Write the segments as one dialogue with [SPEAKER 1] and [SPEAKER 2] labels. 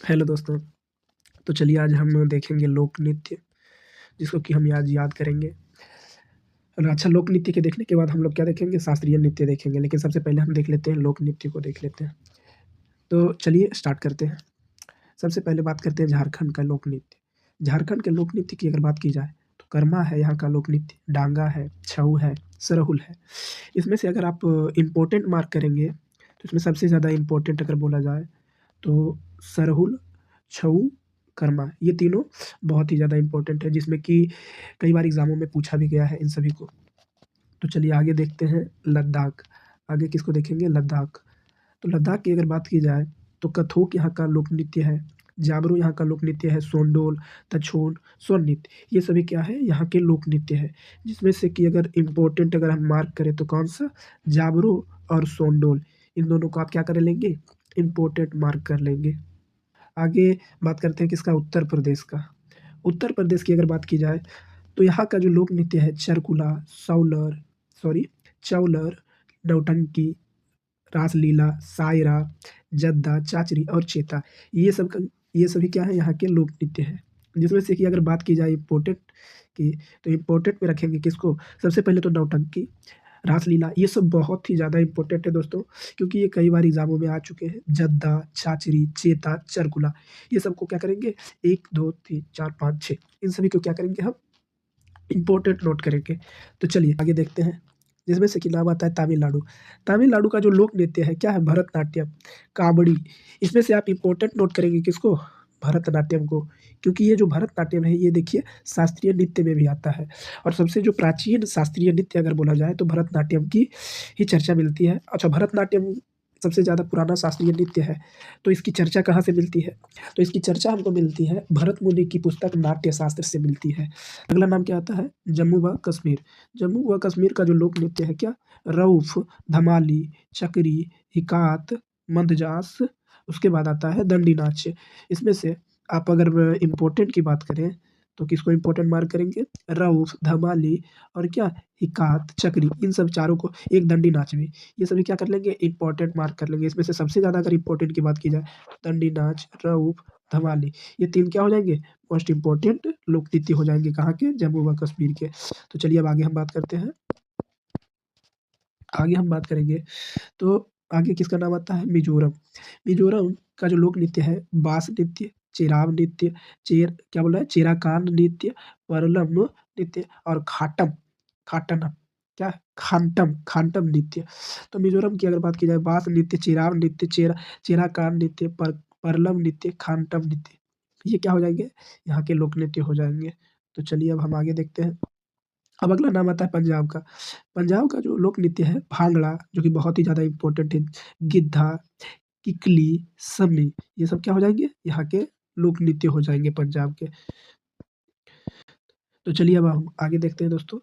[SPEAKER 1] Hello दोस्तों, तो चलिए आज हम देखेंगे लोक नृत्य, जिसको कि हम आज याद करेंगे। और अच्छा लोक नृत्य के देखने के बाद हम लोग क्या देखेंगे? शास्त्रीय नृत्य देखेंगे, लेकिन सबसे पहले हम देख लेते हैं लोक नृत्य को देख लेते हैं। तो चलिए स्टार्ट करते हैं। सबसे पहले बात करते हैं झारखंड का लोक नृत्य। झारखंड के लोक नृत्य की अगर बात की जाए, तो कर्मा है यहाँ का लोक नृत्य, डांगा है, छऊ है, सरहुल है। इसमें से अगर आप इम्पोर्टेंट मार्क करेंगे, तो इसमें सबसे ज़्यादा इम्पोर्टेंट अगर बोला जाए, तो सरहुल, छऊ, कर्मा ये तीनों बहुत ही ज़्यादा इम्पोर्टेंट है, जिसमें कि कई बार एग्ज़ामों में पूछा भी गया है इन सभी को। तो चलिए आगे देखते हैं लद्दाख। आगे किसको देखेंगे? लद्दाख। तो लद्दाख की अगर बात की जाए, तो कथोक यहाँ का लोक नृत्य है, जागरू यहाँ का लोक नृत्य है, सोंडोल, तछोन, स्वर नृत्य ये सभी क्या है? यहाँ के लोक नृत्य है, जिसमें से कि अगर इम्पोर्टेंट अगर हम मार्क करें तो कौन-सा? जागरू और सोंडोल, इन दोनों को आप क्या कर लेंगे? इम्पोर्टेंट मार्क कर लेंगे। आगे बात करते हैं किसका? उत्तर प्रदेश का। उत्तर प्रदेश की अगर बात की जाए, तो यहाँ का जो लोक नृत्य है चरकुला, चौलर, नौटंकी, रासलीला, सायरा, जद्दा, चाचरी और चेता ये सभी क्या है? यहाँ के लोक नृत्य हैं। जिसमें से कि अगर बात की जाए इम्पोर्टेंट की, तो इम्पोर्टेंट में रखेंगे किसको? सबसे पहले तो नौटंकी, रासलीला ये सब बहुत ही ज़्यादा इम्पोर्टेंट है दोस्तों, क्योंकि ये कई बार एग्ज़ामों में आ चुके हैं। जद्दा, छाछरी, चेता, चरकुला ये सबको क्या करेंगे? 1, 2, 3, 4, 5, 6 इन सभी को क्या करेंगे हम? इम्पोर्टेंट नोट करेंगे। तो चलिए आगे देखते हैं, जिसमें से कि नाम आता है तमिलनाडु। तमिलनाडु का जो लोक नृत्य है क्या है? भरतनाट्यम, कावड़ी। इसमें से आप इम्पोर्टेंट नोट करेंगे किसको? भरतनाट्यम को, क्योंकि ये जो भरतनाट्यम है ये देखिए शास्त्रीय नृत्य में भी आता है। और सबसे जो प्राचीन शास्त्रीय नृत्य अगर बोला जाए, तो भरतनाट्यम की ही चर्चा मिलती है। अच्छा, भरतनाट्यम सबसे ज़्यादा पुराना शास्त्रीय नृत्य है, तो इसकी चर्चा कहाँ से मिलती है? तो इसकी चर्चा हमको मिलती है भरत मुनि की पुस्तक नाट्य शास्त्र से मिलती है। अगला नाम क्या आता है? जम्मू व कश्मीर। जम्मू व कश्मीर का जो लोक नृत्य है क्या? रऊफ, धमाली, चकरी, हिकात, मंदजास, उसके बाद आता है दंडी नाच। इसमें से आप अगर इम्पोर्टेंट की बात करें, तो किसको इम्पोर्टेंट मार्क करेंगे? रऊफ, धमाली और क्या? हिकात, चकरी इन सब चारों को, एक दंडी नाच भी, ये सभी क्या कर लेंगे? इम्पोर्टेंट मार्क कर लेंगे। इसमें से सबसे ज़्यादा अगर इम्पोर्टेंट की बात की जाए, दंडी नाच, रऊफ, धमाली ये 3 क्या हो जाएँगे? मोस्ट इम्पोर्टेंट लोक नृत्य हो जाएँगे कहाँ के? जम्मू व कश्मीर के। तो चलिए अब आगे हम बात करते हैं। आगे हम बात करेंगे, तो आगे किसका नाम आता है? मिज़ोरम। मिज़ोरम का जो लोक नृत्य है बास नृत्य, चेराव नृत्य, क्या बोल रहा है? चेराकान नृत्य, परलम नृत्य और खाटनम क्या? खानटम नृत्य। तो मिज़ोरम की अगर बात की जाए, बास नृत्य, चेराव नृत्य, चेराकान नृत्य, परलम नृत्य, खानटम नृत्य ये क्या हो जाएँगे? यहाँ के लोक नृत्य हो जाएँगे। तो चलिए अब हम आगे देखते हैं। अब अगला नाम आता है पंजाब का। पंजाब का जो लोक नृत्य है भांगड़ा, जो कि बहुत ही ज़्यादा इम्पोर्टेंट है। गिद्धा, किकली, सम्मी ये सब क्या हो जाएँगे? यहाँ के लोक नृत्य हो जाएँगे पंजाब के। तो चलिए अब हम आगे देखते हैं दोस्तों।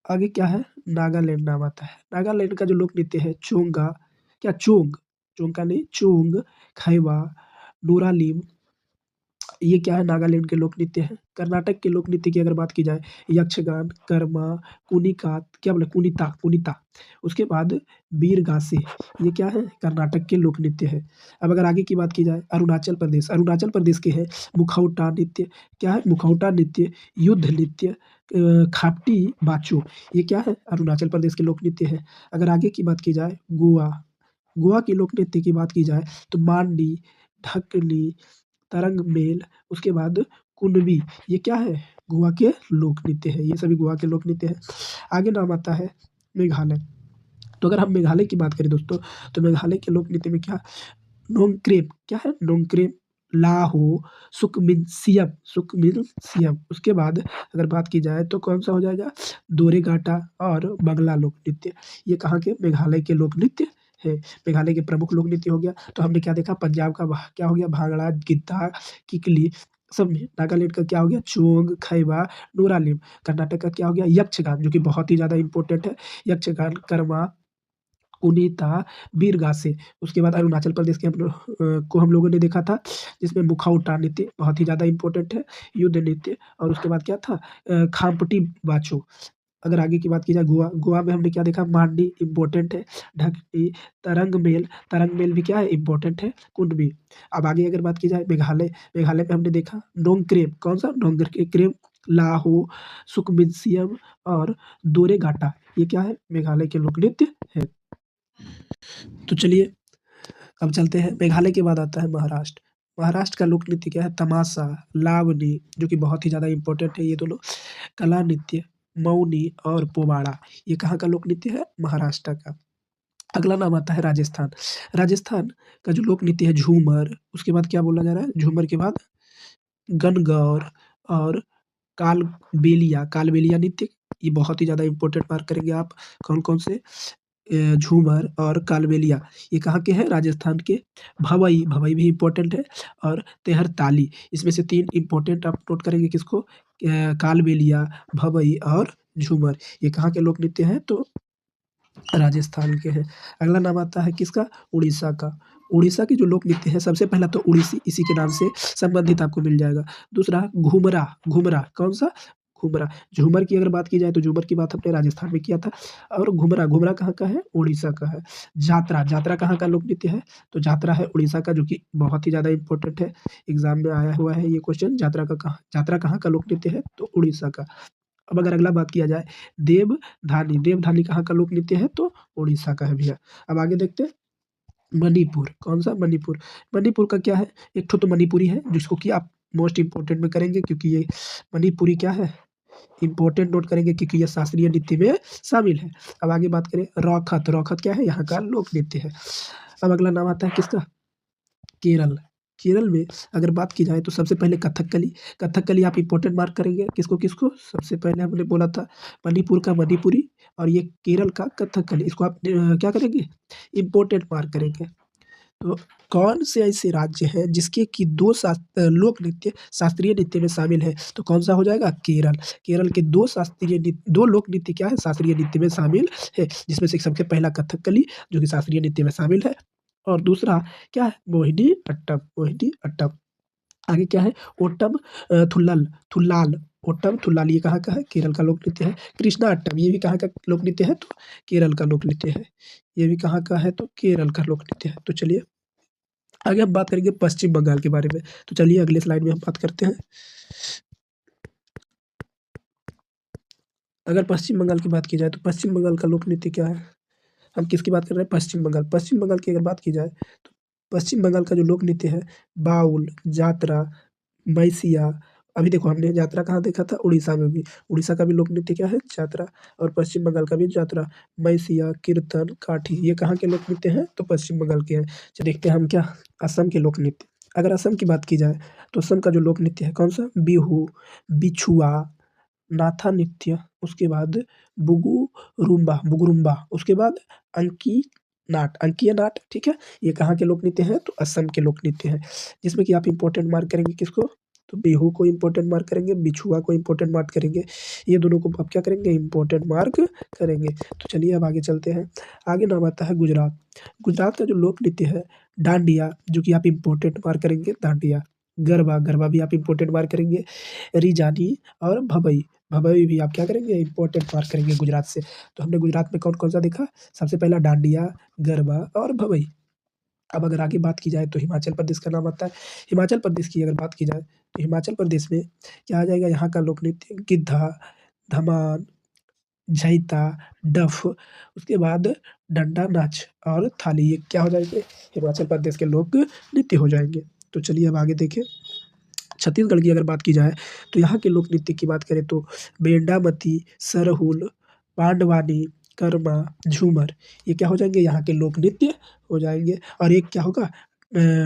[SPEAKER 1] आगे क्या है? नागालैंड नाम आता है। नागालैंड का जो लोक नृत्य है चोंगा, क्या चोंग, चोंगा नहीं चोंग, खैबा, नूरालिम ये क्या है? नागालैंड के लोक नृत्य हैं। कर्नाटक के लोक नृत्य की अगर बात की जाए, यक्षगान, कर्मा, कुनिकात क्या बोला? कुनिता कुनिता उसके बाद वीरगासे ये क्या है? कर्नाटक के लोक नृत्य है। अब अगर आगे की बात की जाए, अरुणाचल प्रदेश के हैं मुखौटा नृत्य, क्या है? मुखौटा नृत्य, युद्ध नृत्य, खापटी बाचो ये क्या है? अरुणाचल प्रदेश के लोक नृत्य है। अगर आगे की बात की जाए, गोवा के लोक नृत्य की बात की जाए, तो मांडी, ढक्कनी, तरंग मेल, उसके बाद कुणबी ये क्या है? गोवा के लोक नृत्य है। ये सभी गोवा के लोक नृत्य हैं। आगे नाम आता है मेघालय। तो अगर हम मेघालय की बात करें दोस्तों, तो मेघालय के लोक नृत्य में क्या? नोंगक्रेम क्या है? नोंगक्रेम, लाहो, सुकमिल सियम उसके बाद अगर बात की जाए, तो कौन-सा हो जाएगा? दोरेगाटा और बंगला लोक नृत्य। ये कहाँ के? मेघालय के लोक नृत्य है। मेघालय के प्रमुख लोक नृत्य हो गया। तो हमने क्या देखा? पंजाब का क्या हो गया? भांगड़ा, गिद्धा, किकली सब में। नागालैंड का क्या हो गया? चोंग, खैबा, नूरालिम। कर्नाटक का क्या हो गया? यक्षगान, जो कि बहुत ही ज़्यादा इम्पोर्टेंट है। यक्षगान, कर्मा, कुनीता, वीरगासे। उसके बाद अरुणाचल प्रदेश के को हम लोगों ने देखा था, जिसमें मुखौटा नृत्य बहुत ही ज़्यादा इम्पोर्टेंट है, युद्ध नृत्य और उसके बाद क्या था? खाम्पटी बाचो। अगर आगे की बात की जाए गोवा, गोवा में हमने क्या देखा, मांडी इम्पोर्टेंट है, ढकनी, तरंग मेल भी क्या है, इम्पोर्टेंट है, कुंड भी। अब आगे अगर बात की जाए मेघालय, मेघालय में हमने देखा नोंगक्रेम, कौन सा, नोंगर के क्रेम, लाहो, सुकमिनसियम और दोरेगाटा, ये क्या है, मेघालय के लोक नृत्य है। तो चलिए अब चलते हैं, मेघालय के बाद आता है महाराष्ट्र। महाराष्ट्र का लोक नृत्य क्या है, तमाशा, लावनी, जो कि बहुत ही ज़्यादा इंपॉर्टेंट है ये दोनों, कला नृत्य, मौनी और पोवाड़ा, ये कहाँ का लोक नृत्य है, महाराष्ट्र का। अगला नाम आता है राजस्थान। राजस्थान का जो लोक नृत्य है झूमर, उसके बाद क्या बोला जा रहा है, झूमर के बाद गणगौर और कालबेलिया नृत्य, ये बहुत ही ज़्यादा इंपॉर्टेंट मार्क करेंगे आप, कौन-कौन से, झूमर और कालबेलिया, ये कहाँ के हैं, राजस्थान के। भवई, भवई भी इम्पोर्टेंट है, और तेहर ताली, इसमें से 3 इम्पोर्टेंट आप नोट करेंगे किसको, कालबेलिया, भवई और झूमर, ये कहाँ के लोक नृत्य हैं, तो राजस्थान के हैं। अगला नाम आता है किसका, उड़ीसा का। उड़ीसा की जो लोक नृत्य है, सबसे पहला तो उड़ीसी, इसी के नाम से संबंधित आपको मिल जाएगा। दूसरा घुमरा, घुमरा कौन सा, घुमरा। झूमर की अगर बात की जाए तो झूमर की बात हमने राजस्थान में किया था, और घुमरा, घुमरा कहाँ का है, उड़ीसा का है। जात्रा, जात्रा कहाँ का लोक नृत्य है, तो जात्रा है उड़ीसा का, जो कि बहुत ही ज़्यादा इंपॉर्टेंट है, एग्जाम में आया हुआ है ये क्वेश्चन, जात्रा कहाँ का लोक नृत्य है, तो उड़ीसा का। अब अगर अगला बात किया जाए देवधानी, देवधानी कहाँ का लोक नृत्य है, तो उड़ीसा का है भैया। अब आगे देखते हैं मणिपुर, कौन सा, मणिपुर। मणिपुर का क्या है, एक ठो तो मणिपुरी है, जिसको कि आप मोस्ट इम्पोर्टेंट में करेंगे, क्योंकि ये मणिपुरी क्या है, इम्पोर्टेंट नोट करेंगे, क्योंकि ये शास्त्रीय नृत्य में शामिल है। अब आगे बात करें रौखत, रौखत क्या है, यहाँ का लोक नृत्य है। अब अगला नाम आता है किसका, केरल। केरल में अगर बात की जाए तो सबसे पहले कथकली, कथकली आप इम्पोर्टेंट मार्क करेंगे, किसको सबसे पहले हमने बोला था मणिपुर का मणिपुरी, और ये केरल का कथकली, इसको आप क्या करेंगे, इम्पोर्टेंट मार्क करेंगे। तो कौन से ऐसे राज्य हैं जिसके कि लोक नृत्य शास्त्रीय नृत्य में शामिल है, तो कौन सा हो जाएगा, केरल। केरल के दो लोक नृत्य क्या है, शास्त्रीय नृत्य में शामिल है, जिसमें से सबसे पहला कथकली, जो कि शास्त्रीय नृत्य में शामिल है, और दूसरा क्या है, मोहिनी अट्टम, मोहिनी अट्टम। आगे क्या है, ओटम थुल्लाल, ओटम थुल्लाल, ये कहाँ का है, केरल का लोक नृत्य है। कृष्णा अट्टम, ये भी कहाँ का लोक नृत्य है, तो केरल का लोक नृत्य है, ये भी कहाँ का है, तो केरल का लोक नृत्य है। तो चलिए आगे हम बात करेंगे पश्चिम बंगाल के बारे में, तो चलिए अगले स्लाइड में हम बात करते हैं। अगर पश्चिम बंगाल की बात की जाए तो पश्चिम बंगाल का लोक नृत्य क्या है, हम किसकी बात कर रहे हैं, पश्चिम बंगाल। पश्चिम बंगाल की अगर बात की जाए तो पश्चिम बंगाल का जो लोक नृत्य है, बाउल, जात्रा, मैसिया, अभी देखो हमने यात्रा कहाँ देखा था, उड़ीसा में भी, उड़ीसा का भी लोक नृत्य क्या है, यात्रा, और पश्चिम बंगाल का भी यात्रा, मैसिया, कीर्तन, काठी, ये कहाँ के लोक नृत्य हैं, तो पश्चिम बंगाल के हैं। चलिए देखते हैं हम क्या, असम के लोक नृत्य। अगर असम की बात की जाए तो असम का जो लोक नृत्य है कौन सा, बिहू, बिछुआ, नाथा नृत्य, उसके बाद बुगुरुम्बा, उसके बाद अंकीय नाट, ठीक है, ये कहाँ के लोक नृत्य हैं, तो असम के लोक नृत्य हैं, जिसमें कि आप इंपॉर्टेंट मार्क करेंगे किसको, तो बिहू को इंपॉर्टेंट मार्क करेंगे, बिछुआ को इंपॉर्टेंट मार्क करेंगे, ये दोनों को आप क्या करेंगे, इंपॉर्टेंट मार्क करेंगे। तो चलिए अब आगे चलते हैं। आगे नाम आता है गुजरात। गुजरात का जो लोक नृत्य है डांडिया, जो कि आप इंपॉर्टेंट मार्क करेंगे, डांडिया। गरबा, गरबा भी आप इंपॉर्टेंट मार्क करेंगे। रिजानी और भबई, भभई भी आप क्या करेंगे, इंपॉर्टेंट मार्क करेंगे गुजरात से। तो हमने गुजरात में कौन कौन सा देखा, सबसे पहला डांडिया, गरबा और भभई। अब अगर आगे बात की जाए तो हिमाचल प्रदेश का नाम आता है। हिमाचल प्रदेश की अगर बात की जाए तो हिमाचल प्रदेश में क्या आ जाएगा, यहाँ का लोक नृत्य गिद्धा, धमान, झैता, डफ, उसके बाद डंडा नाच और थाली, ये क्या हो जाएंगे, हिमाचल प्रदेश के लोक नृत्य हो जाएंगे। तो चलिए अब आगे देखें। छत्तीसगढ़ की अगर बात की जाए तो यहाँ के लोक नृत्य की बात करें तो बेंडामती, सरहुल, पांडवानी, कर्मा, झूमर, ये क्या हो जाएंगे, यहाँ के लोक नृत्य हो जाएंगे। और एक क्या होगा,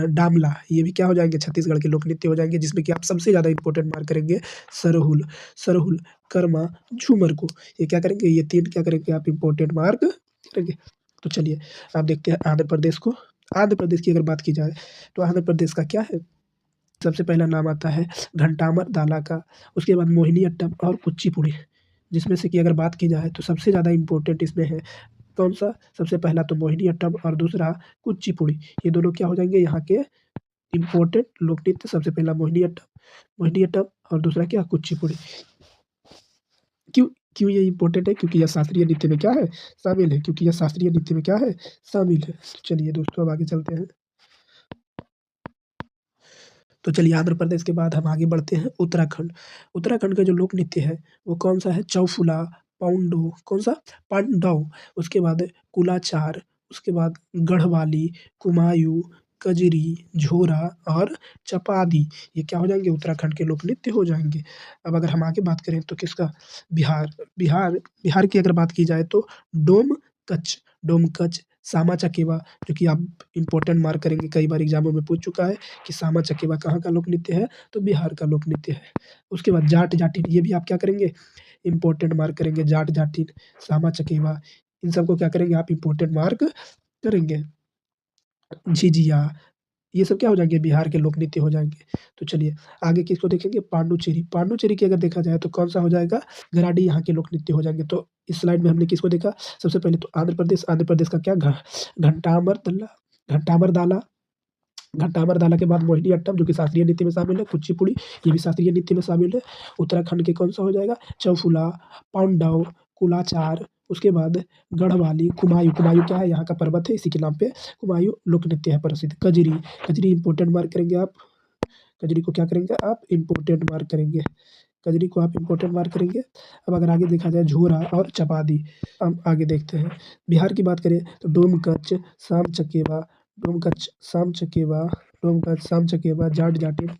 [SPEAKER 1] डामला, ये भी क्या हो जाएंगे, छत्तीसगढ़ के लोक नृत्य हो जाएंगे, जिसमें कि आप सबसे ज़्यादा इंपॉर्टेंट मार्क करेंगे सरहुल, सरहुल, कर्मा, झूमर को, ये क्या करेंगे, ये 3 क्या करेंगे, आप इंपॉर्टेंट मार्क करेंगे। तो चलिए आप देखते हैं आंध्र प्रदेश को। आंध्र प्रदेश की अगर बात की जाए तो आंध्र प्रदेश का क्या है, सबसे पहला नाम आता है घंटामर दाला का, उसके बाद मोहिनी अट्टम और कुचिपुड़ी, जिसमें से कि अगर बात की जाए तो सबसे ज़्यादा इम्पोर्टेंट इसमें है कौन सा, सबसे पहला तो मोहिनी अट्टम और दूसरा कुचिपुड़ी, ये दोनों क्या हो जाएंगे, यहाँ के इम्पोर्टेंट लोक नृत्य। सबसे पहला मोहिनी अट्टम और दूसरा क्या, कुचिपुड़ी। क्यों क्यों ये इम्पोर्टेंट है? क्योंकि यह शास्त्रीय नृत्य में क्या है? शामिल है। क्योंकि यह शास्त्रीय नृत्य में क्या है? शामिल है। चलिए दोस्तों अब आगे चलते हैं। तो चलिए आंध्र प्रदेश के बाद हम आगे बढ़ते हैं उत्तराखंड। उत्तराखंड का जो लोक नृत्य है वो कौन-सा है? चौफुला, पांडो कौन-सा? पांडव, उसके बाद कुलाचार, उसके बाद गढ़वाली, कुमायूँ, कजरी, झोरा और चपादी। ये क्या हो जाएँगे? उत्तराखंड के लोक नृत्य हो जाएँगे। अब अगर हम आगे बात करें तो किसका? बिहार। बिहार की अगर बात की जाए तो डोम-कच, सामा-चकेवा, जो कि आप इम्पोर्टेंट मार्क करेंगे, कई बार एग्ज़ामों में पूछ चुका है कि सामा-चकेवा कहाँ का लोक नृत्य है? तो बिहार का लोक नृत्य है। उसके बाद जाट-जाटिन, ये भी आप क्या करेंगे? इम्पोर्टेंट मार्क करेंगे। जाट-जाटिन, सामा-चकेवा, इन सबको क्या करेंगे आप? इम्पोर्टेंट मार्क करेंगे। झिझिया, ये सब क्या हो जाएँगे? बिहार के लोक नृत्य हो जाएँगे। तो चलिए आगे किसको देखेंगे? पांडुचेरी। पांडुचेरी की अगर देखा जाए तो कौन-सा हो जाएगा? गराडी यहाँ के लोक नृत्य हो जाएँगे। तो इस स्लाइड में हमने किसको देखा? सबसे पहले तो आंध्र प्रदेश का क्या? घंटामर दाला, घंटामर दाला के बाद मोहिनीअट्टम, जो कि शास्त्रीय नृत्य में शामिल है। कुचिपुड़ी, ये भी शास्त्रीय नृत्य में शामिल है। उत्तराखंड के कौन-सा हो जाएगा? चौफुला, पांडव, कुलाचार, उसके बाद गढ़वाली, कुमायूँ। कुमायूँ क्या है? यहाँ का पर्वत है, इसी के नाम पे कुमायूँ लोक नृत्य है प्रसिद्ध। कजरी, कजरी इम्पोर्टेंट मार्क करेंगे आप। कजरी को क्या करेंगे आप? इम्पोर्टेंट मार्क करेंगे। कजरी को आप इम्पोर्टेंट मार्क करेंगे। अब अगर आगे देखा जाए झोरा और चपादी। अब आगे देखते हैं। बिहार की बात करें तो डोम-कच, साम-चकेवा, डोम-कच, साम-चकेवा, जाट-जाटिन।